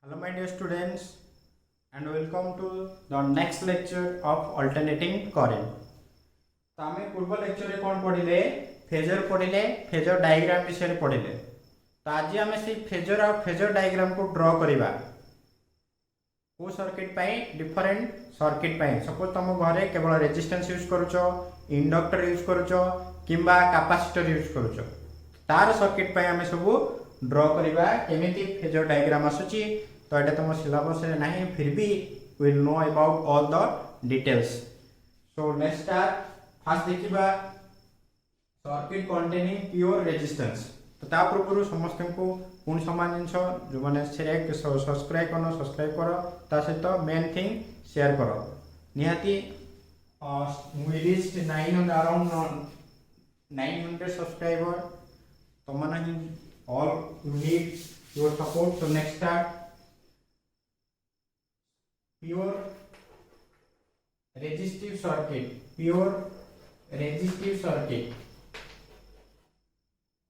Hello my dear students and welcome to the next lecture of alternating current. तो आमे पूर्व lecture रे कोन पढिले phasor पढिले phasor diagram विषय पढिले तो आज आमे से फेजर और फेजर डायग्राम को ड्रॉ करिबा को सर्किट पाई डिफरेंट सर्किट पाई सपोज तुम घरे केवल रेजिस्टेंस यूज करूछो इंडक्टर यूज करूछो किंबा कैपेसिटर यूज करूछो तार सर्किट पाई आमे सब ड्रॉ करिबा केमिति फेजर डायग्राम आसुची तो एटा तुम सिलेबस रे नाही फिर भी will know about all the details. So let's start. First देखिबा सर्किट कंटेनिंग प्योर रेजिस्टेंस. तो ता पूर्व समस्त को पुन समान जिंस जो माने सब्सक्राइब करो ता सहित मेन थिंग शेयर करो निहाती वी रीच्ड 900 अराउंड 900 सब्सक्राइबर तो माने all you need your support. So next start pure resistive circuit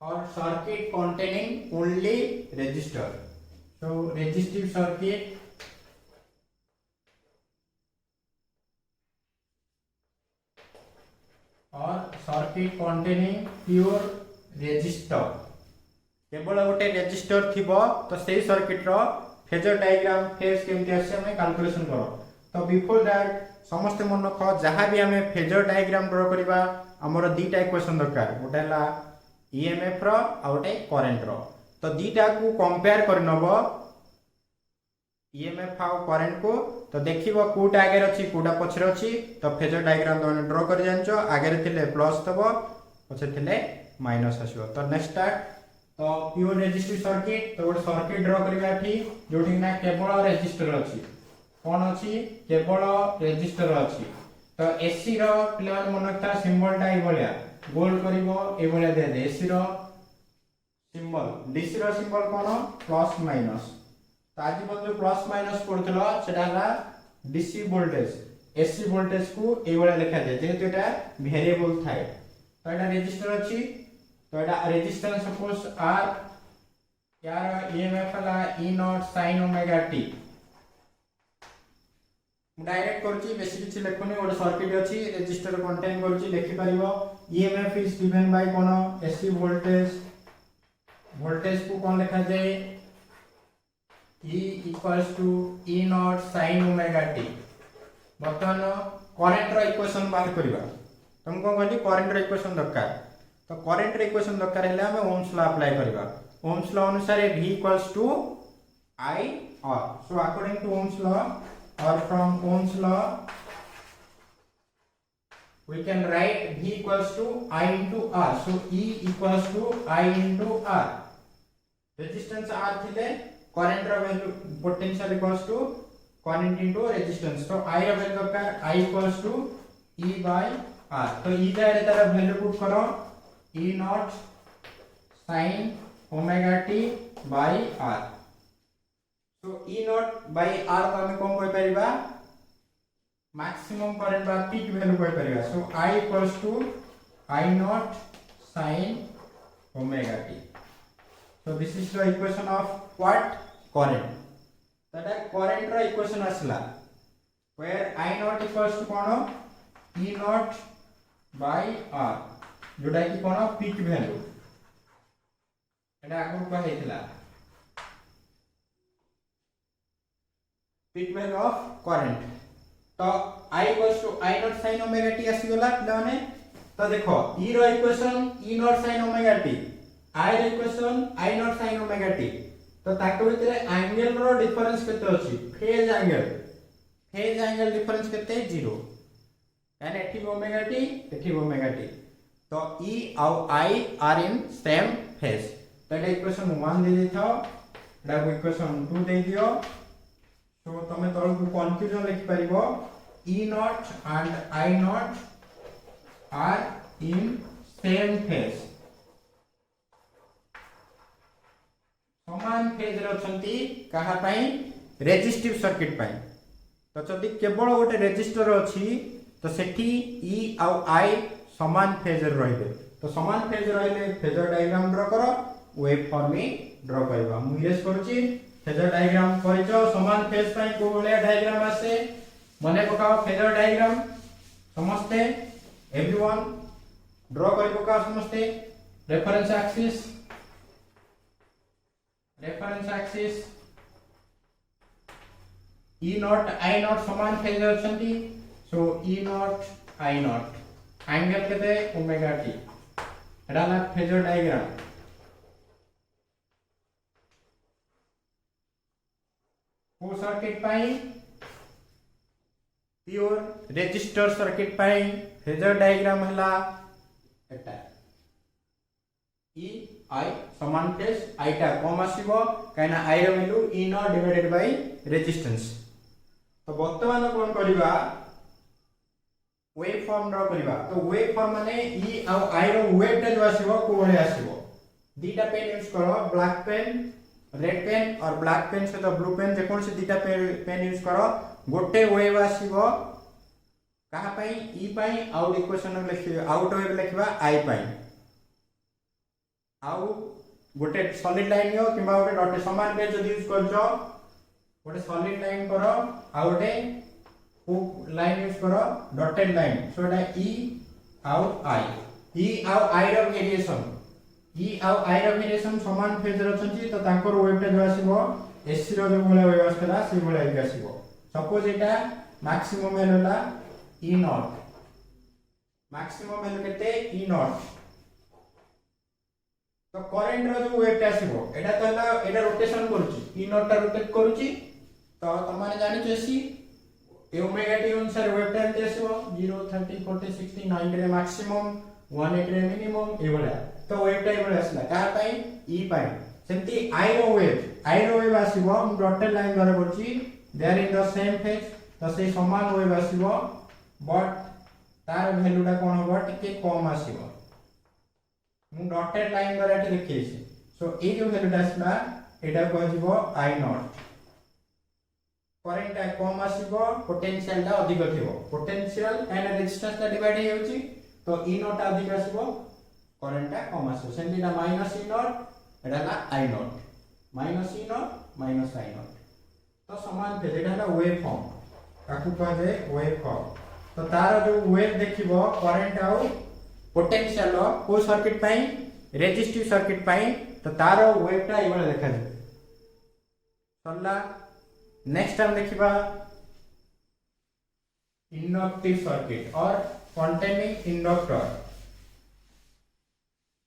or circuit containing only resistor. So resistive circuit or circuit containing pure resistor. केवल गोटे resistor थिबो तो सेही circuit रो phasor diagram phase केमति आसे हमें calculation करो. तो बिफोर दैट समस्त मन रख जहां भी हमें फेजर डायग्राम ड्रा करबा हमर दीटा इक्वेशन दरकार. गोटे हला ईएमएफ रो आ गोटे करंट रो. तो दीटा को कंपेयर कर नबो ईएमएफ आ करंट को तो देखिबो कोटा आगे अछि कोटा पछरे अछि. तो फेजर डायग्राम तो ड्रा कर जानचो आगे थिले प्लस तबो पछे थिले माइनस आसीबो. तो नेक्स्ट स्टार्ट. तो प्योर रेजिस्टिव सर्किट तो गोटे सर्किट ड्रा करबा एठी जोठी ना केवल रेजिस्टर अछि कोन अछि केवल रेजिस्टर अछि. तो एसी रो प्लेन मनकता सिंबल टा ए बलिया गोल करिवो ए बलिया दे दे. एसी रो सिंबल डीसी रो सिंबल कोन प्लस माइनस. तो आज बन जो प्लस माइनस पड़तलो सेटा हला डीसी वोल्टेज. एसी वोल्टेज को ए बलिया लिखा दे जेहेतु एटा वेरिएबल थाए. तो एटा रेजिस्टर अछि तो एटा रेजिस्टेंस सपोज आर यार ईएमएफ हला E naught sin omega T. Direct करछि बेसी किछि लेखुनी ओडे सर्किट अछि रेजिस्टर कंटेन करछि लिखि परिबो ईएमएफ इज गिवन बाय कोन एसी वोल्टेज. वोल्टेज को कोन लिखा जाय E equals to E naught sin omega T. बर्तमान करंट रो इक्वेशन बात करबा. तुम कोन कहली करंट रो इक्वेशन दरकार. तो करंट रे इक्वेशन दरकार है हमें ओम्स लॉ अप्लाई करबा. ओम्स लॉ अनुसार V equals to I R. So according to Ohm's law or from Ohm's law we can write V equals to I into R. So E equals to I into R. Resistance R थिले current रा value potential equals to current into resistance. So I रा value दरकार I equals to E by R. तो E जाय तारा value put करो E naught sin omega t by R. So E naught by R को हमें कौन कोई परिबा maximum current बा पीक वैल्यू कोई परिबा. सो I equals to I naught sin omega t. So this is the equation of what current. That current रा equation असला where I naught equals to cone E naught by R जोटा कि कोन peak value एटा आगु को हेतला peak value of current. तो I equals to I naught sin omega t आसी गला माने. तो देखो E रो equation E naught sin omega t I रो equation I naught sin omega t. तो ताको भितरे एंगल रो डिफरेंस केते अछि फेज एंगल डिफरेंस केते 0 यानी एठी ओमेगा t एठी ओमेगा t. तो E और I are in same phase. तो एटा इक्वेशन 1 दे देथाओ एटा इक्वेशन 2 दे दियो. तो तमे तळ को कन्फ्यूजन लिखि परिबो E naught and I naught are in same phase समान फेज रे अछंती कहा पई रेजिस्टिव सर्किट पई. तो जदि केवल गोटे रेजिस्टर अछि तो सेठी E और I समान फेज रे रहिबे. तो समान फेज रहले फेजर डायग्राम ड्रा करो वेव फॉर्म में ड्रा करबा. मु इरेज करछि फेजर डायग्राम करिचो समान फेज पई को भलिया डायग्राम आसे मने पकाओ फेजर डायग्राम समस्ते एवरीवन ड्रॉ करि पकाओ समस्ते reference axis E naught I naught समान फेज अछंती so E naught I naught angle केते ओमेगा t एटा ला फेजर डायग्राम को सर्किट पाई प्योर रेजिस्टर सर्किट पाई फेजर डायग्राम हला एटा E I समान फेज I टा कम आसीबो काइना I रो value E naught divided by resistance तो वर्तमान कोन करिबा वेव फॉर्म ड्रा करिबा तो वेव फॉर्म माने E आ I रो वेव टा जो आसीबो को भले आसीबो दीटा पेन यूज करो ब्लैक पेन रेड पेन और ब्लैक पेन से तो ब्लू पेन जे कोन से दीटा पेन यूज करो गोटे वेव आसीबो कहा पई E पई आउट इक्वेशन लिखि आउट वेव लिखबा I पई आउ गोटे सॉलिड लाइन हो किबा गोटे डॉट समान पेज जो यूज करजो गोटे सॉलिड लाइन करो आ गोटे लाइन यूज करो डॉटेड लाइन सो एटा E आउ I रो वेरिएशन E आउ I रो वेरिएशन समान फेज रो छंती तो तांकर वेव टा जो आसीबो AC रो जो भले वेव आसला से भले आसीबो सपोज एटा मैक्सिमम वैल्यू ला E नॉट मैक्सिमम वैल्यू केते E नॉट तो करंट रो जो वेव टा आसीबो एटा तला एटा रोटेशन करूची E नॉट टा रोटेट करूची तो तमाने जानि छेसी ओमेगा टी अनुसार वेव टाइम आसीबो 0 30 40 60 90 रे मैक्सिमम 180 रे मिनिमम ए भला तो वेव टाइम भला आसला का पई E पई सेमती I रो वेव आसीबो हम डॉटेड लाइन द्वारा करची they are in the same phase तो से समान वेव आसीबो बट तार वैल्यू टा कोन होबो टिके कम आसीबो मु डॉटेड लाइन द्वारा एटी लिखेछि सो ए जो वैल्यू टा आसला एटा को जिवो I नॉट करंट टा कम आसीबो पोटेंशियल टा अधिक थिबो पोटेंशियल एंड रेजिस्टेंस टा डिवाइड हे होची तो E नॉट अधिक आसीबो करंट टा कम आसीबो सेंटी ना माइनस E नॉट एटा ना I not minus E not minus I not तो समान फेज एटा ना वेव फॉर्म काकू कह जे वेव फॉर्म तो तार जो वेव देखिबो करंट आउ पोटेंशियल को सर्किट पई रेजिस्टिव सर्किट पई तो तार वेव टा एबले देखा जे सरला नेक्स्ट हम देखिबा इंडक्टिव सर्किट और कंटेनिंग इंडक्टर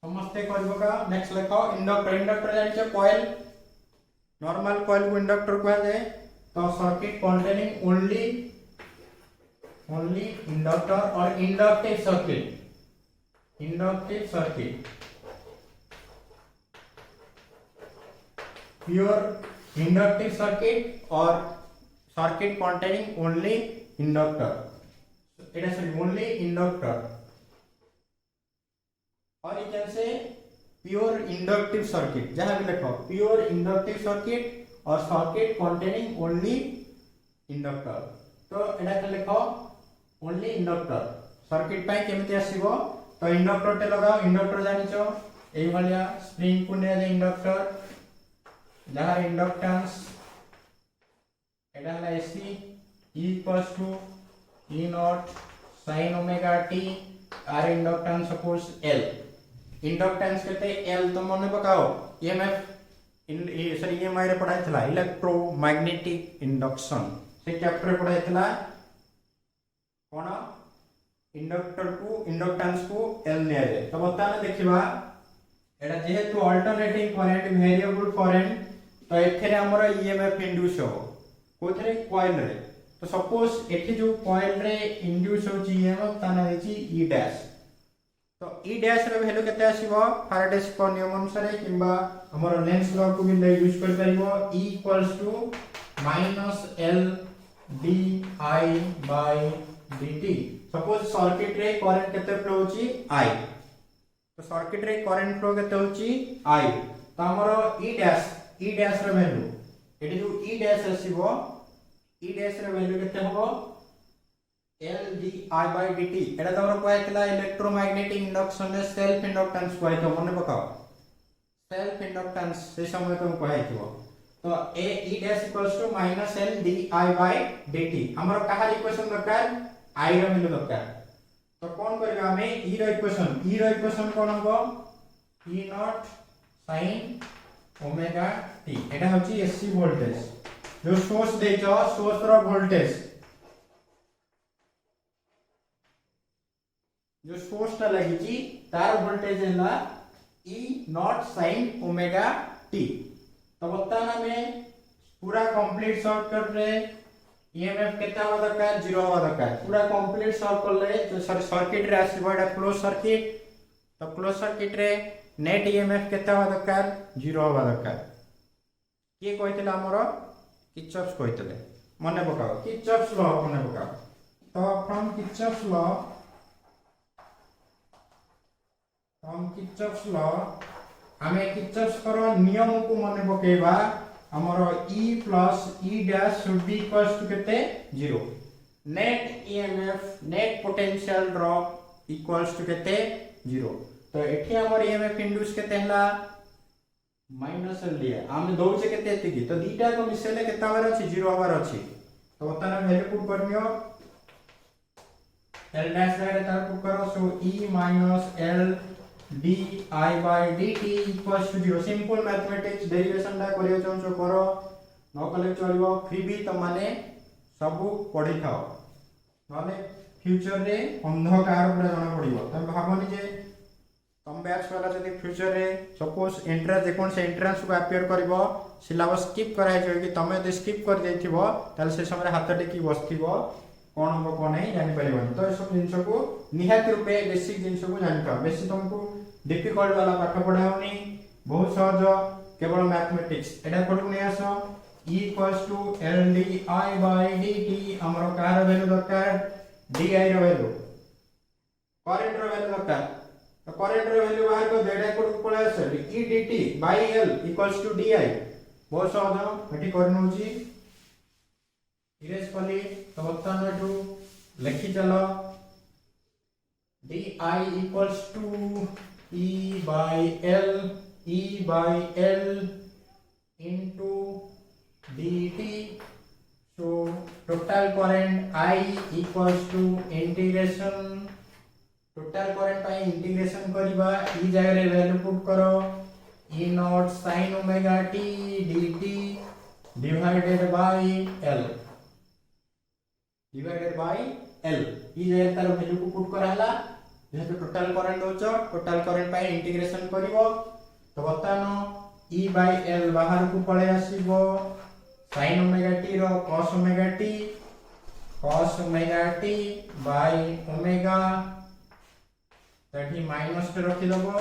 समस्ते करबो का नेक्स्ट लिखो इंडक्टर जानि छ कॉइल नॉर्मल कॉइल को इंडक्टर कहै जाय तो सर्किट कंटेनिंग ओनली इंडक्टर और inductive circuit pure inductive circuit और circuit containing only inductor it is only inductor or you can say pure inductive circuit जहां भी लिखो pure inductive circuit और circuit containing only inductor तो एटा के लिखो only inductor circuit पाई केमिति आसीबो तो इंडक्टर टे लगाओ इंडक्टर जानिचो एई भलिया स्प्रिंग को ने इंडक्टर जहां इंडक्टेंस एटा हला AC equals to E naught sin omega t आर इंडक्टेंस सपोज L इंडक्टेंस केते L तो मने पकाओ सॉरी EMI रे पढ़ाई थला इलेक्ट्रोमैग्नेटिक इंडक्शन से चैप्टर रे पढ़ाई थला कोन इंडक्टर को इंडक्टेंस को L ने जाए तो बताने देखिबा एटा जेहेतु अल्टरनेटिंग करंट वेरिएबल करंट तो एथरे हमर ईएमएफ इंड्यूस हो कोथरे कॉइल रे तो सपोज एठी जो कॉइल रे इंड्यूस हो जी ईएमएफ ताना देची ई डैश तो ई डैश रे वैल्यू केते आसीबो फैराडेस को नियम अनुसार किबा हमर लेंस लॉ को भी यूज कर परिबो E = -L di by dt suppose circuit रे करंट केते फ्लो होची I तो सर्किट रे करंट फ्लो केते होची I तो हमर ई डैश रे वैल्यू एटी जो ई डैश आसीबो ई डैश रे वैल्यू केते होबो L di by dt Etah तमरो कहैतला electromagnetic induction रे सेल्फ इंडक्टेंस कहैतो मने पकाओ सेल्फ इंडक्टेंस से समय तुम कहैथिबो तो a e dash equals to minus l di by dt हमर कहार इक्वेशन दरकार i रो वैल्यू दरकार तो कोन करबा हमें e रो इक्वेशन कोन हो e naught sin omega t एटा होची एसी वोल्टेज जो सोर्स देचो सोर्स रो वोल्टेज जो सोर्स ता लागि छी तार वोल्टेज हैला e naught sin omega t तो बता में पूरा कंप्लीट सर्किट रे ईएमएफ केता हो दरकार 0 हो दरकार पूरा कंप्लीट सर्किट ले जो सर्किट रे आसीबो एटा क्लोज सर्किट तो क्लोज सर्किट रे नेट ईएमएफ केता हो दरकार 0 हो दरकार के कहितले हमरो किर्चॉफ्स कहितले मने पकाओ किर्चॉफ्स लॉ मने पकाओ तो फ्रॉम किर्चॉफ्स लॉ हमें किर्चॉफ्स करो नियम को मने पकेबा हमरो E plus E dash should be equals to केते 0 net EMF net potential drop equals to केते 0 तो एठी हमर EMF इंड्यूस केते हला माइनस l दिया हम दोचे केते एतिकी तो दीटा को मिसेले केता हवर अछि 0 हवर अछि तो ओतना वैल्यू पुट करनियो l dash रे तार पुट करो सो E minus l di by dt equals to 0 simple mathematics derivation दा करियो चोंचो करो न कले चलिबो फ्री भी त माने सब पढि थाओ माने फ्यूचर रे अंधकार पूरा जणा पडिबो तम भाबनी जे तम बैच वाला जदी फ्यूचर रे सपोज एंट्रेंस देखोन से एंट्रेंस को अपियर करबो सिलेबस स्किप कराय जो कि तमे जे स्किप कर देथिबो ताले से समय हाथ टेकी बसथिबो कोन हो कोन नै जानि परिबो तो सब जिंस को निहात रूपे बेसिक जिंस को जानि पा बेसी तुमको डिफिकल्ट वाला पाठ पढाउनी बहुत सहज केवल मैथमेटिक्स एटा पढु नै आसो E equals to L di by dt हमरो कार वैल्यू दरकार di रो वैल्यू करंट रो वैल्यू दरकार तो करंट रो वैल्यू बाहर को डेटा कोड पळे आसे E dt by L equals to di बहुत सहज एठी करनोची इरेज कली तो बतन एठू लिखि चलो di equals to E by L into dt so total current I equals to integration total current by integration करिबा ई जगह रे वैल्यू पुट करो E naught sin omega t dt divided by L ई जगह तार वैल्यू को put कराला जेहेतु टोटल करंट होचो टोटल करंट पाई इंटीग्रेशन करिवो तो बतानो E by L बाहर को पळे आसीबो sin ओमेगा t रो cos omega t by omega तठी माइनस पे रखि दबो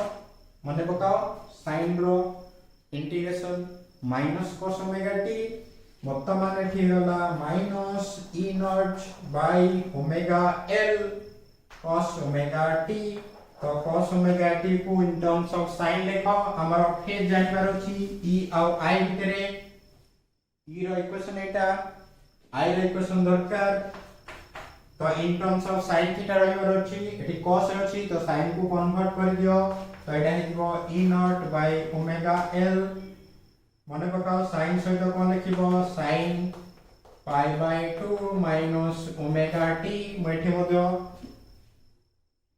मने पकाओ sin रो integration minus cos omega t वर्तमान एठी होला minus E naught by omega L cos omega t तो cos ओमेगा t को इन टर्म्स ऑफ sin लेखो हमर फेज जानि पारो छी e आ i भितरे e रो इक्वेशन एटा i रो इक्वेशन दरकार तो in terms of sin theta रहिबार अछि एटी cos अछि तो sin को कन्वर्ट कर दियो तो एटा हिबो e naught by omega l मने पकाओ sin सहित कोन लिखिबो sin pi by 2 minus omega t Maithi Madhya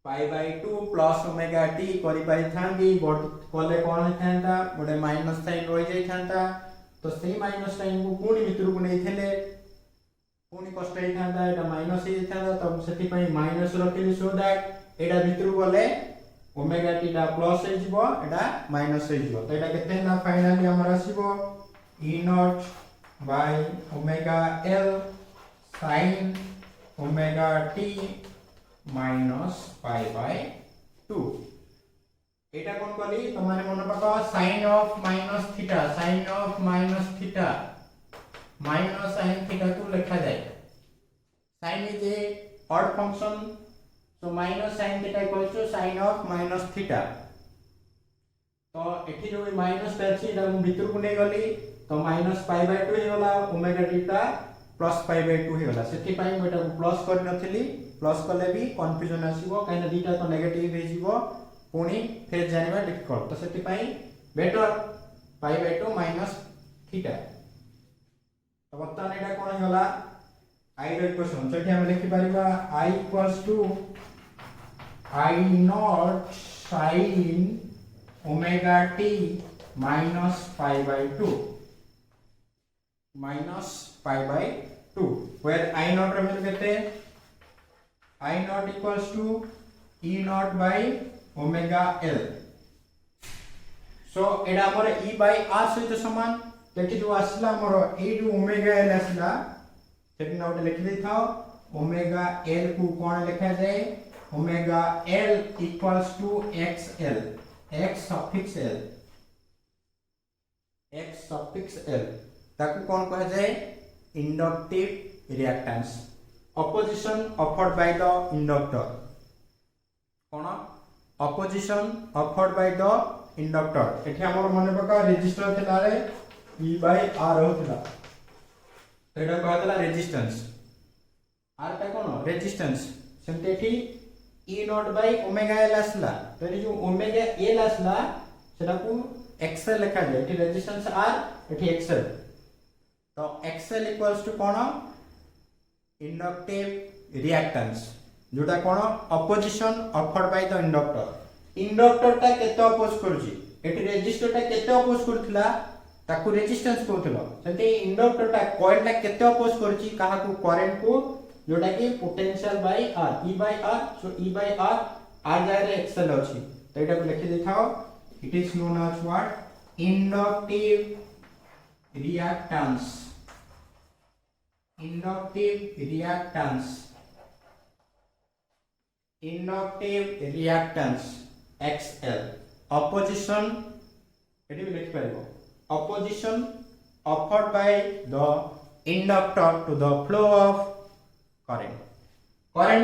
pi by 2 plus omega t करि पाइ थांदी बट कोले कोन थांता बडे माइनस साइन रहि जाई थांता तो सेही माइनस साइन को पुनी भितर को नै थेले पुनी कष्ट हे थांता एटा माइनस हे थांता तो सेति पई माइनस रखिली सो दैट एटा भितर गले ओमेगा t दा प्लस हे जिवो एटा माइनस हे जिवो तो एटा केते ना फाइनली हमर आसीबो e naught by omega l sin omega t minus pi by 2 एटा कोन कली त माने मन पका sin of minus theta minus sin theta को लिखा जाए sin is a odd function so minus sin theta equals to sin of minus theta तो एठी जो माइनस अछि एटा हम भीतर को नै गली तो minus pi by 2 हे होला ओमेगा t ता प्लस pi by 2 हे होला सेति पई एटा को प्लस कर नथिली प्लस कले भी कंफ्यूजन आसीबो काइना दीटा तो नेगेटिव हे जिवो पुनी फेज जानिबा डिफिकल्ट तो सेति पई better pi by 2 minus theta बर्तमान एटा कोन होला आई रो इक्वेशन सेठी हम लिखि परिबा I equals to I naught sin omega t minus pi by 2 where I naught रो वैल्यू केते I naught equals to E naught by omega L so एडा हमर E by R सहित समान देखि जो आसला हमर ए जो ओमेगा L आसला सेठी नोट लिखि दे थाओ ओमेगा L को कोन लिखा जाए omega L equals to XL x suffix L ताकू कोन कहा जाए inductive reactance opposition offered by the inductor cone opposition offered by the inductor एठी हमर मने पका रेजिस्टर थिला रे E by R होतला एटा कहतला रेजिस्टेंस R टा कोन रेजिस्टेंस सेमते एठी E not by omega L आसला तो ए जो ओमेगा L आसला सेटा को XL लिखा जाय एठी रेजिस्टेंस R एठी XL तो XL इक्वल्स टू कोन इंडक्टिव रिएक्टेंस जोटा कोन opposition offered by the inductor टा केते अपोज करूची एठी रेजिस्टर टा केते अपोज करथिला ताकू रेजिस्टेंस कहथलो सेते इंडक्टर टा कॉइल टा केते अपोज करूची काहा को करंट को जोटा कि potential bye R E by R so E by R R जाय XL अछि तो एटा को लिखि देखाओ it is known as what inductive reactance XL opposition एटी लिख पाइबो opposition offered by the inductor to the flow of current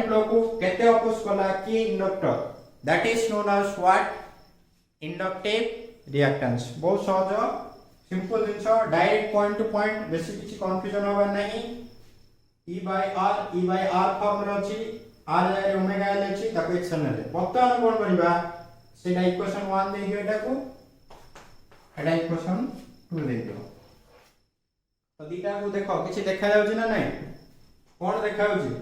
flow को केते अपोज कला कि inductor that is known as what inductive reactance बहुत सहज सिंपल जिंस डायरेक्ट पॉइंट टू पॉइंट बेसी किछि कंफ्यूजन होबा नहीं E by R फॉर्म रे अछि R जाय ओमेगा L अछि ताको एक्शन ले बर्तमान कोन करबा सेटा इक्वेशन 1 दे दियो एटा को एटा इक्वेशन 2 दे दियो तो दीटा को देखो किछि देखा जाउछि ना नहीं कोन देखा जाउछि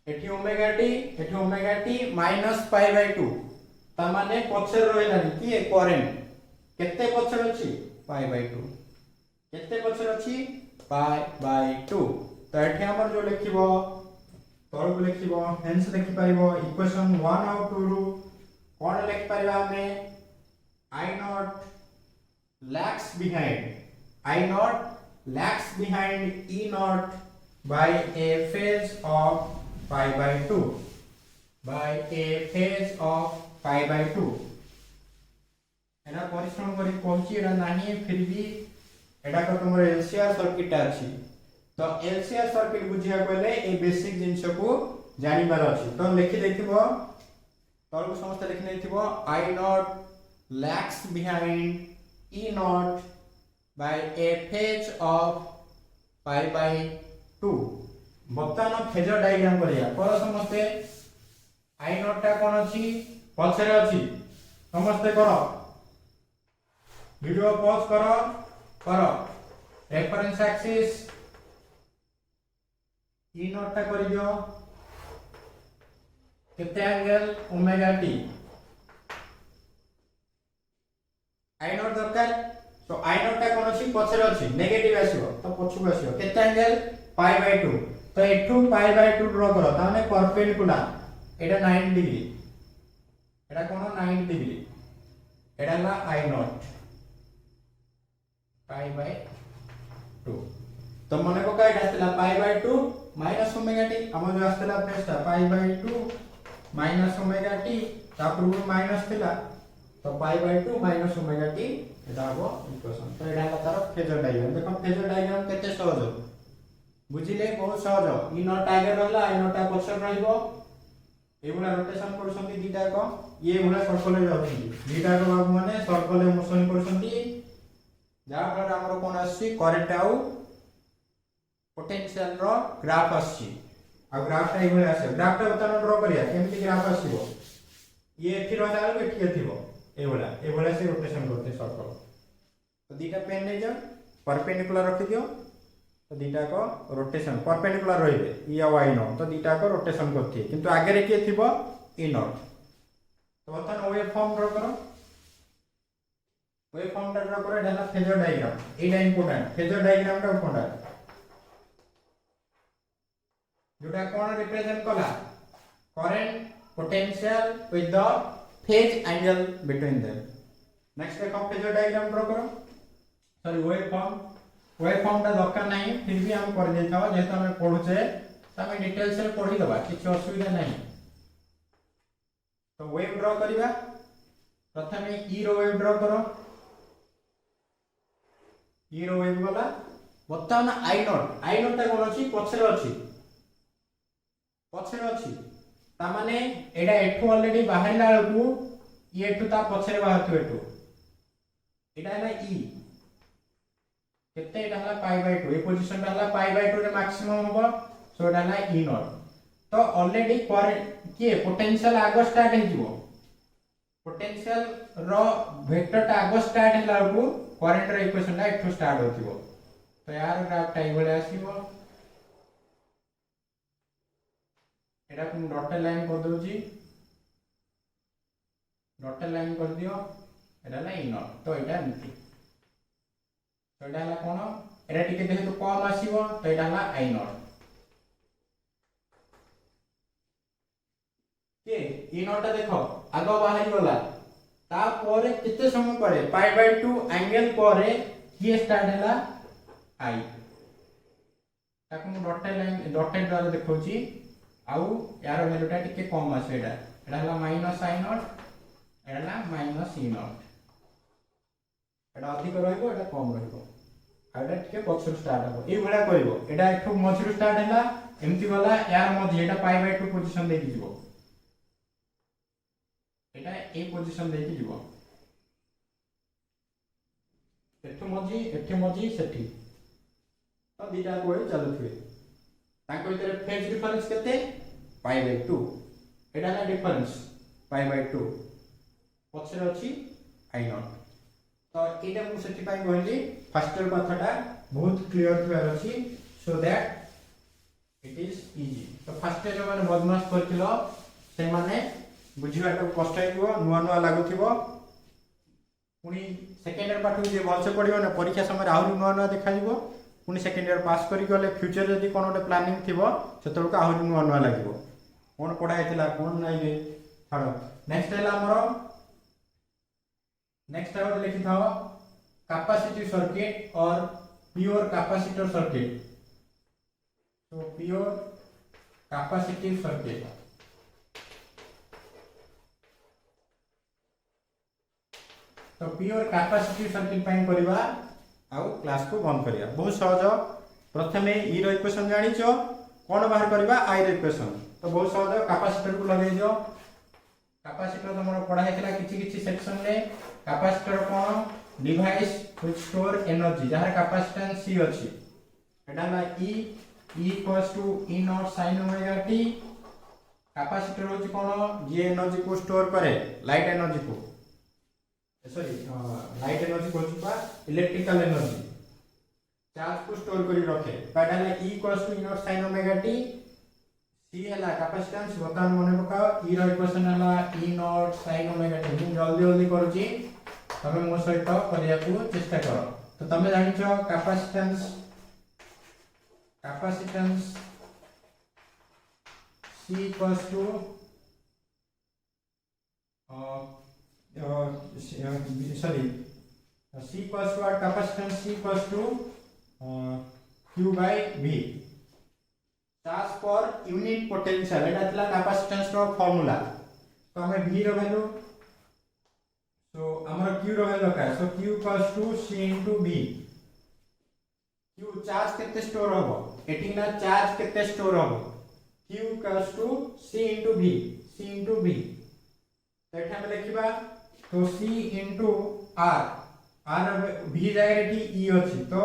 एठी omega t minus pi by 2 ता माने पछर रहलानी कि करंट केते पछर अछि पाई बाय 2 केते पछर अछि पाई बाय 2 तो एठी हमर जो लिखिबो तळको लिखिबो हेंस लिखि परिबो इक्वेशन 1 और 2 रु कोन लिखि परिबा हमें I naught lags behind E naught by a phase of pi by 2 एना परिश्रम करी पहुंची एना नाही फिर भी एटा को तुमर एलसीआर सर्किट अछि तो एलसीआर सर्किट बुझिया कहले ए बेसिक जिंस को जानि बार अछि तो लिखि देखिबो तळको समस्त लिखि नैथिबो I naught lags behind E naught by a phase of pi by 2 बर्तमान फेजर डायग्राम करिया पर समस्त I naught टा कोन अछि पछरे अछि समस्त करो वीडियो पॉज करो रेफरेंस एक्सिस E नॉट टा करि दियो केते angle omega t I not दरकार तो I नॉट टा कोन अछि पछरे अछि नेगेटिव आसीबो तो पछुक आसीबो केते एंगल पाई बाय 2 तो एठू पाई बाय 2 ड्रा करो ताने परपेंडिकुलर एटा 90 डिग्री एटा कोन 90 डिग्री एटा ला I नॉट पाई बाय 2 तो मने को काय आस्तला pi by 2 minus omega t हम जो आस्तला फेसटा pi by 2 minus omega t तापर माइनस थिला तो pi by 2 minus omega t एटा हो इक्वेशन तो एटा का तार फेजर डायग्राम देखो फेजर डायग्राम केते सहज बुझिले बहुत सहज ई नॉट आगे रहला आई नॉट आ पछर रहइबो एबुला रोटेशन करसंती दीटा को ये बुला सर्कल रे जाउछी दीटा को बाबू माने सर्कल रे मोशन करसंती जा फल हमरो कोन आसी करंट आउ पोटेंशियल रो ग्राफ आसी आ ग्राफ टा एबुला आसे ग्राफ टा बता ड्रा करिया केमती ग्राफ आसीबो ये एठी रह जालो एठी थिबो एबुला से रोटेशन करते सर्कल तो दीटा पेन ले जा परपेंडिकुलर रखि दियो तो दीटा को रोटेशन परपेंडिकुलर रहिबे ई आ y नॉट, तो दीटा को रोटेशन करथि किंतु आगे रे के थिबो ई नॉट। तो बर्तमान वेव फॉर्म ड्रा करो, वेव फॉर्म ड्रा करो, एटा फेजर डायग्राम, एटा इंपोर्टेंट फेजर डायग्राम टा इंपोर्टेंट, जोटा कोन रिप्रेजेंट कला current potential with the phase angle between them. Next देखो फेजर डायग्राम ड्रा करो, सॉरी वेव फॉर्म टा दरकार नहीं, फिर भी हम कर देता हो जेतो हम पढुचे त हम डिटेल से पढी दबा, किछ असुविधा नहीं। तो वेव ड्रा करिवा, प्रथमे ई रो वेव ड्रा करो, ई रो वेव गला बर्तमान आई नॉट ता कोन अछि पछरे अछि ता माने एडा एठो ऑलरेडी बाहरला बेलकू ये एठो ता पछरे बाहरथो एठो, एडा है ई केते, एडा हला पाई बाय 2, ए पोजीशन ता हला पाई बाय 2 रे मैक्सिमम होबो, सो एडा हला ई नॉट। तो ऑलरेडी करंट के पोटेंशियल आगो स्टार्ट हे जिवो, पोटेंशियल रो वेक्टर ता आगो स्टार्ट हैला बेलकू करंट रो इक्वेशन ता एठो स्टार्ट होतिबो। तो यार ग्राफ टा इबळे आसीबो, एटा को डॉटेड लाइन कर दोची, डॉटेड लाइन कर दियो, एटा ला ई नॉट। तो एटा एमटी, तो एटा ला कोन, एटा टिके देखे तो कम आसीबो, तो एटा ला आई नॉट के ई नॉट ता देखो आगो बाहरी गला, ता परे किते समय परे पाई बाय 2 एंगल परे ये स्टार्ट हैला आई, ताको डॉटेड लाइन डॉटेड द्वारा देखौची, आउ यार वैल्यूटा टिके कम आसे, एटा हला माइनस आई नॉट, एटा हला माइनस ई नॉट, एटा अधिक रहइबो एटा कम रहइबो, एटा टिके पछर स्टार्ट हो ए भला करिवो, एटा एठो मझिरु स्टार्ट हैला एमती गला यार मझि एटा पाई बाय 2 पोजीशन देकी जिवो, एटा ए पोजीशन देकी जिवो, एठो मझि सेठी, तो दीटा को चलुथि ताको इतरे फेज डिफरेंस केते पाई बाय 2, एटा ना डिफरेंस पाई बाय 2 पछरे अछि आई नॉट। तो एटा मु सेठी पाई कहली फास्टर कथाटा बहुत क्लियर क्लियर अछि, so that it is easy. तो फास्टर जो माने बदमाश करथिलो से माने बुझिबाटा कष्ट हेइबो, नुवा नुवा लागुथिबो, पुनी सेकेंड ईयर पाठ जे भलसे पढिबो ना परीक्षा समय आहुरी नुवा नुवा देखाइबो, पुनी सेकेंड ईयर पास करी गले फ्यूचर जदी कोन ओटे प्लानिंग थिबो सेतल का आहुरी नुवा नुवा लागिबो, कोन पढा हेतिला कोन नै जे छाडो। नेक्स्ट हैला हमरो नेक्स्ट आउट लिखि थाओ कैपेसिटिव सर्किट और प्योर कैपेसिटर सर्किट। तो प्योर कैपेसिटिव सर्किट, तो प्योर कैपेसिटिव सर्किट पाइन करबा आउ क्लास को बंद करिया, बहुत सहज। प्रथमे ई रो इक्वेशन जानिचो, कोन बाहर करबा आई रो इक्वेशन, तो बहुत सहज कैपेसिटर को लगे दियो, कैपेसिटर हमर पढ़ा हेतला किछि किछि सेक्शन ले। कैपेसिटर कोन डिवाइस व्हिच स्टोर एनर्जी, जहार कैपेसिटेंस सी अछि, एटा ना E equals to E naught sin omega T. Capacitor होछि कोन जे एनर्जी को स्टोर करे, लाइट एनर्जी को, सॉरी लाइट एनर्जी को छुपा इलेक्ट्रिकल एनर्जी चार्ज को स्टोर करी रखे, एटा ना E equals to E naught sin omega T. C हैला कैपेसिटेंस, बर्तमान मने पकाओ ई रो इक्वेशन हैला E naught sin omega T. जल्दी जल्दी करूची, तमे मो सहित करिया को चेष्टा करो। तो तमे जानिचो capacitance C equals to sorry C equals to our capacitance C equals to Q by V, charge per unit potential, एटा थिला कैपेसिटेंस रो फार्मूला। तो हमें V रो वैल्यू, सो हमर Q रो वैल्यू का, so Q equals to C into V। Q charge केते store होबो, एटी ना चार्ज केते स्टोर होबो, Q equals to C into V, C into V। तो एठा हम लिखिबा, तो C into R, R V जगह टी E अछि, तो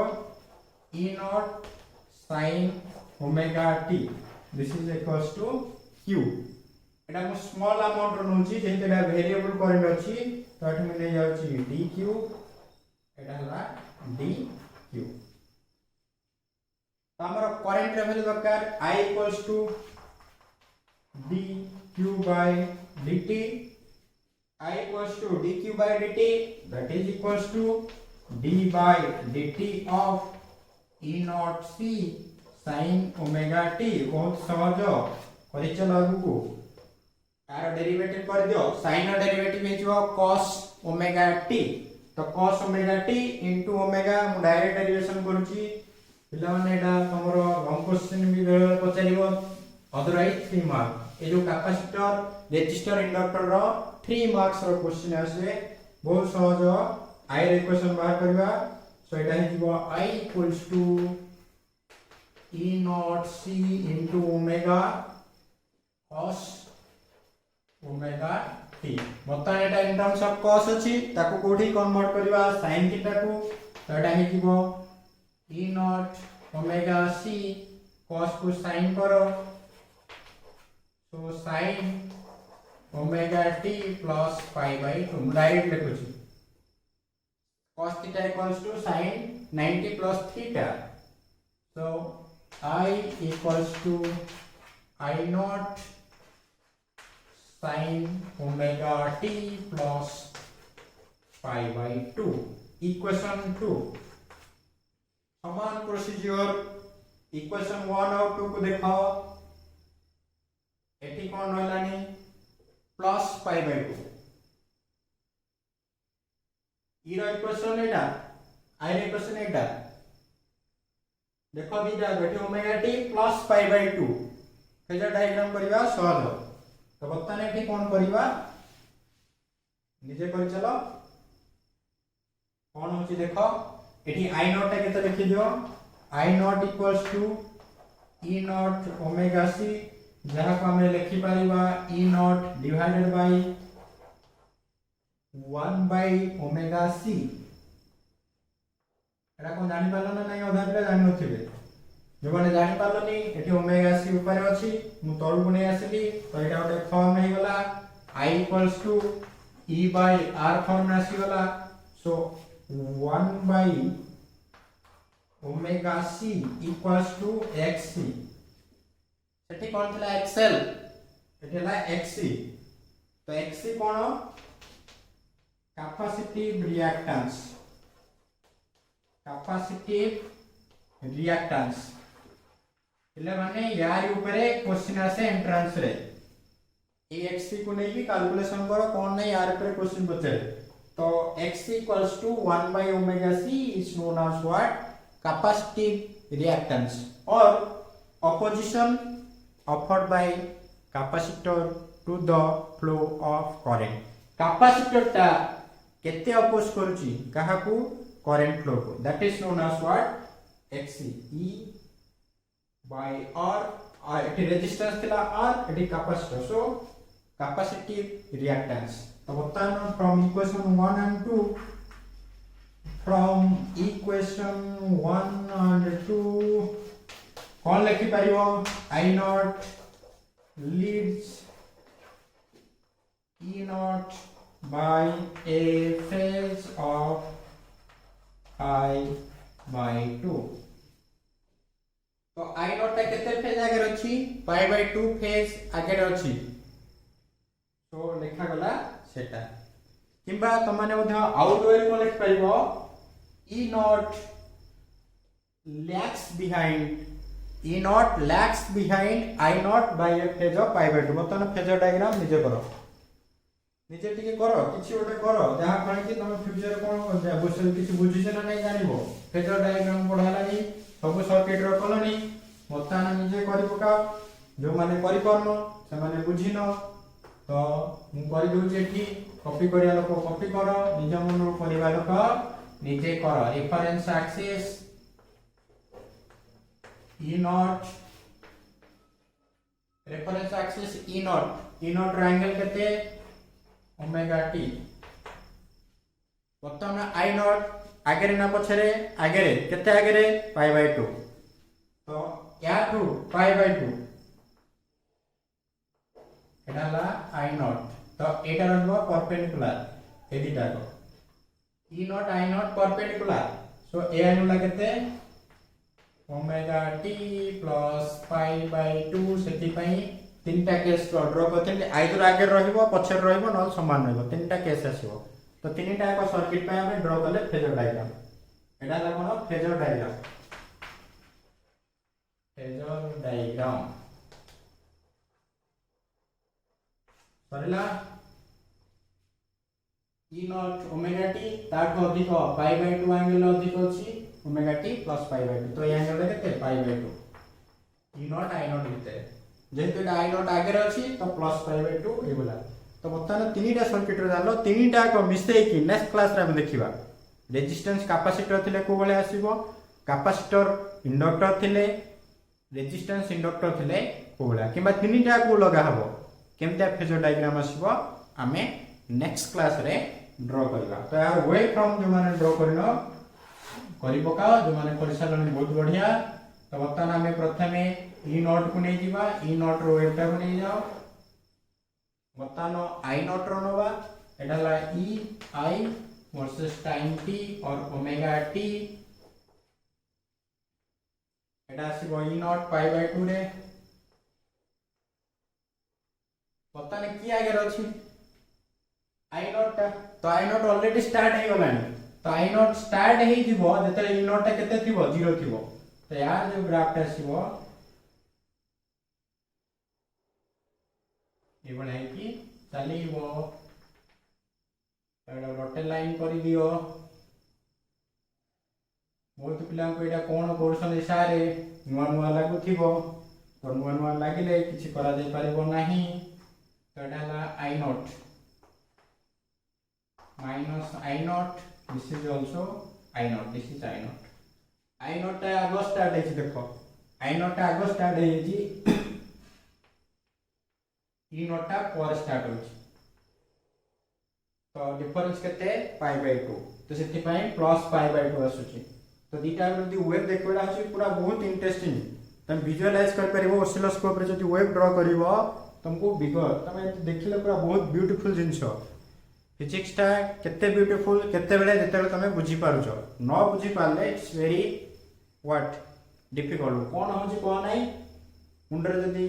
E naught sin omega t, this is equals to Q। एटा को स्मॉल अमाउंट रो नउची, जेते एटा वेरिएबल करंट अछि, तो एठा मिले जाउची dq, एटा हला dq। तो हमर करंट रे वैल्यू दरकार I equals to dq by dt, I equals to dq by dt, that is equals to d by dt of e naught c sin omega t। बहुत सहज करि चलो आगु तार डेरिवेटिव कर दियो, sin डेरिवेटिव हे जो cos omega t, तो cos omega t into omega मु डायरेक्ट डेरिवेशन करूची पिला माने एटा हमरो लॉन्ग क्वेश्चन भी पचारिबो अदरवाइज 3 मार्क। ए जो कैपेसिटर रेजिस्टर इंडक्टर रो 3 मार्क्स रो क्वेश्चन आसे बहुत सहज आई रे इक्वेशन बाहर करबा। सो एटा हे जीवो I equals to e naught c into omega cos omega t। बता एटा इन टर्म्स ऑफ cos अछि ताको कोठी कन्वर्ट करबा sin थीटा को, तो एटा हे जीवो e naught omega c cos को sin करो, so sin omega t plus pi by 2 direct लिखुची cos theta equals to sin 90 plus theta, so I equals to I naught sin omega t plus pi by 2 equation 2। समान procedure equation 1 और 2 को देखाओ, एटी कोन होलानी plus pi by 2 E रो equation एटा आई रो इक्वेशन एटा देखो दीटा बेटे omega T plus pi by 2 phasor diagram करबा सहज। तो बर्तमान एटी कोन करबा निजे कर चलो कोन होची देखो एटी आई नॉट टा केते लिखि दियो I naught equals to E naught omega C जहाँ को हमें लिखि पारिबा e naught divided by 1 bye omega c। एटा को जानि पालो ना नहीं अधा पिला जानि नथिबे, जो माने जानि पालोनी एठी ओमेगा c ऊपर अछि मु तळु गुने आसिली, तो एटा ओटे फॉर्म हे गला I equals to e by r form आसी गला। So 1 bye omega c equals to xc, सेठी कोन थला xl एठला xc, तो xc कोन कैपेसिटिव रिएक्टेंस, कैपेसिटिव रिएक्टेंस इले माने यार ऊपरे क्वेश्चन आसे एंट्रेंस रे ए xc को नै भी कैलकुलेशन करो कोन नै यार ऊपरे क्वेश्चन बचे। तो xc equals to 1 bye omega c is known as what capacitive reactance और opposition offered by capacitor to the flow of current। Capacitor ता केते अपोज करूची काहाकू करंट फ्लो को, that is known as what xc e by r एटी resistance थिला r एटी capacitor, so capacitive reactance. तो बर्तमान from equation 1 and 2, from equation 1 and 2 कौन लिखि परिबो I naught leads E naught by a phase of I by 2। तो I naught ता केते फेज आगे अछि pi by 2 फेज आगे अछि, तो लिखा गला सेटा। किंबा तमाने मध्य आउट वे को लिख परिबो E naught lags behind E naught lags behind I naught by a phase of pi by 2। मतलब फेजर डायग्राम निजे करो, निजे टिके करो किछि ओटे करो जहा कहि कि तुम फ्यूचर कोन बसे किछि बुझिछ ना नै जानिबो। फेजर डायग्राम पढालानी सब सर्किट रो कलोनी मतलब निजे करि पकाओ, जो माने करि परनो से माने बुझिनो। तो मु करि दोछि एठी कॉपी करिया लोक कॉपी करो, निज मन करिवा लोक निजे करो। Reference axis E naught, reference axis E naught triangle केते ओमेगा t। बर्तमान I naught आगे ना पछरे आगे केते आगे pi by 2, तो या टू pi by 2 एडाला I naught, तो एटा रहबो परपेंडिकुलर ए दिटा को E naught I naught perpendicular, so ए आनुला केते omega T plus pi by 2 सेति पई तीनटा केस ड्रॉ करते आइदर आगे रहइबो पछर रहइबो न समान रहइबो तीनटा केस आसीबो तो तीनटा एक सर्किट पे हम ड्रॉ करले फेजर डायग्राम एटा ला कोन फेजर डायग्राम सरला ई नॉट ओमेगा टी ताठो अधिक पाई बाय 2 एंगल अधिक अछि omega T plus pi by 2 तो ये एंगल केते pi by 2 E naught I naught भितर जेहेतु आई नॉट आगे अछि तो प्लस पाई बाय 2 ए बोला तो बर्तमान तीनटा सर्किट रे जानो तीनटा को मिसै कि नेक्स्ट क्लास रे हम देखिबा रेजिस्टेंस कैपेसिटर थिले को बळे आसीबो कैपेसिटर इंडक्टर थिले रेजिस्टेंस इंडक्टर थिले को बळे किबा तीनटा को लगा हबो केमता फेजर डायग्राम आसीबो हमें नेक्स्ट क्लास रे ड्रॉ करबा तो यार वे फ्रॉम जो माने ड्रॉ करनो करि पकाओ जो माने करि सालन बहुत बढ़िया तो बर्तमान हमें प्रथमे ई नॉट को नै जीवा ई नॉट रो एटा को नै जाओ बर्तमान आई not row Nova Etah La E I versus time T और ओमेगा टी एटा आसी ई नॉट पाई बाय 2 रे बर्तमान की आगे अछि आई नॉट तो आई नॉट ऑलरेडी स्टार्ट हे गलानी तो आई नॉट स्टार्ट हे जीवो जते ई नॉट केते थिवो 0 थिवो तो यार जो ग्राफ टा आसीबो ए बने कि चलीबो एडा डॉटेड लाइन करि दियो बहुत पिला को एटा कोन कोर्सन इशारे नुवा नुवा लागु थिवो तो नुवा नुवा लागिले किछि करा दे पारिबो नाही तो एटा ला आई not minus I naught this is also I naught this is I naught आगो स्टार्ट है देखो I naught आगो स्टार्ट है जी E naught पर स्टार्ट हो तो डिफरेंस केते पाई बाय 2 तो सेति पई प्लस पाई बाय 2 आसुची तो दीटा जदी वेव देखबा आसी पूरा बहुत इंटरेस्टिंग तम विजुअलाइज कर परिबो ऑसिलोस्कोप रे जदी वेव ड्रा करबो तुमको बिगर तमे देखिले पूरा बहुत ब्यूटीफुल जिंस फिजिक्स टा केते ब्यूटीफुल केते बेले जेते तमे बुझी पारुछो न बुझी पाले इट्स वेरी व्हाट डिफिकल्ट कोन होची कोन नाही मुंडरे जदी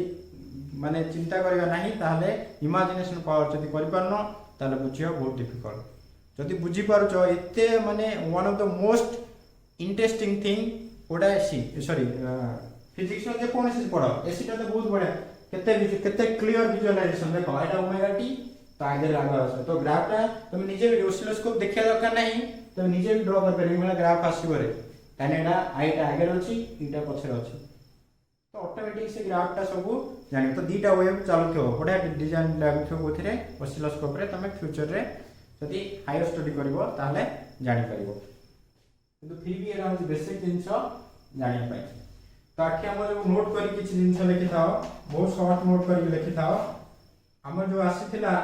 माने चिंता करबा नाही ताहले इमेजिनेशन पावर जदी करि पारनो ताले बुझियो बहुत डिफिकल्ट जदी बुझी पारुछो एते माने one of the most interesting thing ओडा सी सॉरी फिजिक्स में जे कोन से पढो एसी ता तो बहुत बढ़िया केते क्लियर विजुअलाइजेशन देखो एटा ओमेगा टी तो आगे लागो आसे तो ग्राफ टा तुम निजे ऑसिलोस्कोप देखिया दरकार नहीं तो निजे भी ड्रा कर परिबो मला ग्राफ आसीबो रे कानेडा आई टा आगे अछि इटा पछरे अछि तो ऑटोमेटिक से ग्राफ टा सब जानि तो दीटा वेव चालू थो बडा डिजाइन लागु थो कोथिरे ऑसिलोस्कोप रे तमे फ्यूचर रे जदी हायर स्टडी करबो ताले जानि परिबो किंतु फिर भी एरा बेसिक जिंस जानि पाइ तो आखि हम नोट करी किछ जिंस लिखि थाओ बहुत शॉर्ट नोट करी लिखि थाओ हमर जो आसीथिला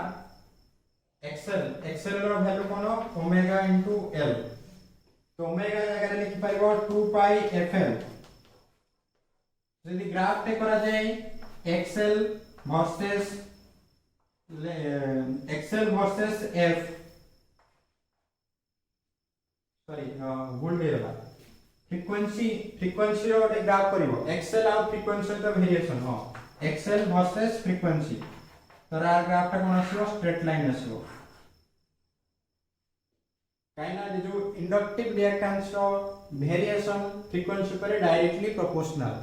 एक्सेल रो वैल्यू कोन ओमेगा इनटू एल तो ओमेगा जगह रे लिखि पाइबो 2 पाई एफएल यदि ग्राफ पे करा जाए एक्सेल वर्सेस एफ सॉरी भूल गेला फ्रीक्वेंसी रो ग्राफ करिवो एक्सेल और फ्रीक्वेंसी तो वेरिएशन हो एक्सेल वर्सेस फ्रीक्वेंसी तो रा ग्राफ टा कोन आसीबो स्ट्रेट लाइन आसीबो काइना जो इंडक्टिव रिएक्टेंस रो वेरिएशन फ्रीक्वेंसी पर डायरेक्टली प्रोपोर्शनल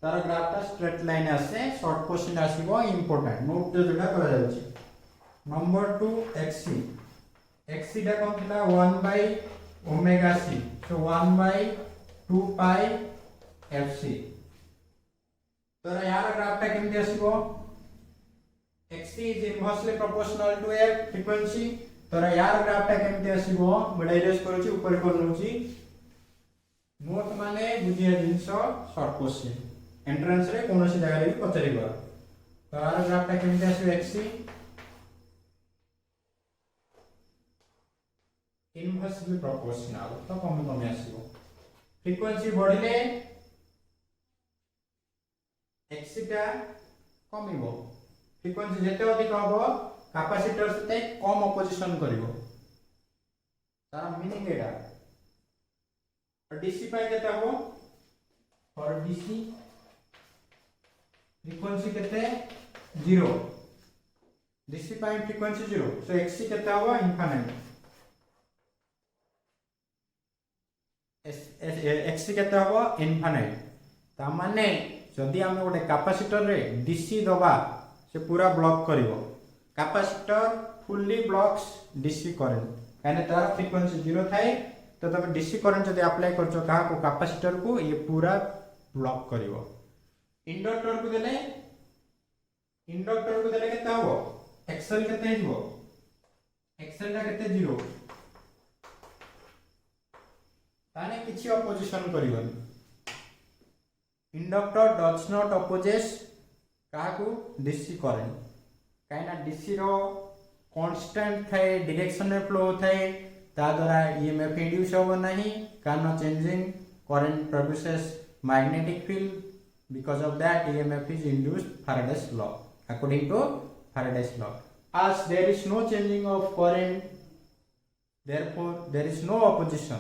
तार ग्राफ टा स्ट्रेट लाइन आसे शॉर्ट क्वेश्चन आसीबो इंपोर्टेंट नोट जोडा करा जाउची नंबर 2 xc xc टा कोन थिला 1 बाय ओमेगा c सो 1 बाय 2 पाई fc तो यार ग्राफ टा केमति आसीबो xc is inversely proportional to f frequency तो यार ग्राफ टा केमति आसीबो बडा इरेज करूची ऊपर कर लउची नोट माने बुझिया जिंस शॉर्ट क्वेश्चन एंट्रेंस रे कोनोसी जगह रे पचरिबो तो यार ग्राफ टा केमति आसीबो xc इनवर्सली प्रोपोर्शनल तो कम कम आसीबो फ्रीक्वेंसी बढ़िले xc टा कमिबो फ्रीक्वेंसी जेते अधिक हबो कैपेसिटर सेते कम अपोजिशन करिवो तार मीनिंग एटा डीसी पाई केते हबो फॉर डीसी फ्रीक्वेंसी केते 0 डीसी पाई फ्रीक्वेंसी 0 सो एक्सी केते हबो इनफिनिट एक्सी केते हबो इनफिनिट ता माने जदि आमे गोटे कैपेसिटर रे डीसी दबा से पूरा ब्लॉक करिवो capacitor fully blocks DC current काने तार फ्रीक्वेंसी 0 थाए तो तमे डीसी करंट जदि अप्लाई करछो कहा को कैपेसिटर को ये पूरा ब्लॉक करिवो इंडक्टर को देले केते हबो एक्सेल केते हिबो एक्सेल ता केते 0 ताने किछि अपोजिशन करिवनी इंडक्टर डज नॉट अपोजेस कहा को डीसी करंट काइना डीसी रो कांस्टेंट थाए डायरेक्शन में फ्लो थाए ता द्वारा ईएमएफ इंड्यूस होबो नहीं कारण changing current produces magnetic field because of that EMF is induced Faraday's law according to Faraday's law as there is no changing of current therefore there is no opposition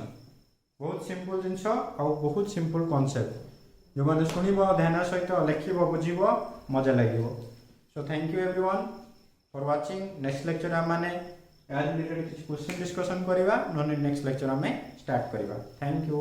बहुत simple जिनस और बहुत simple concept जो माने सुनिबो ध्यान सहित लिखिबो बुझिबो मजा लागिबो so thank you everyone for watching next lecture हम माने यार रिलेटेड कुछ क्वेश्चन डिस्कशन करबा नॉन नेक्स्ट लेक्चर हमें स्टार्ट करबा थैंक यू।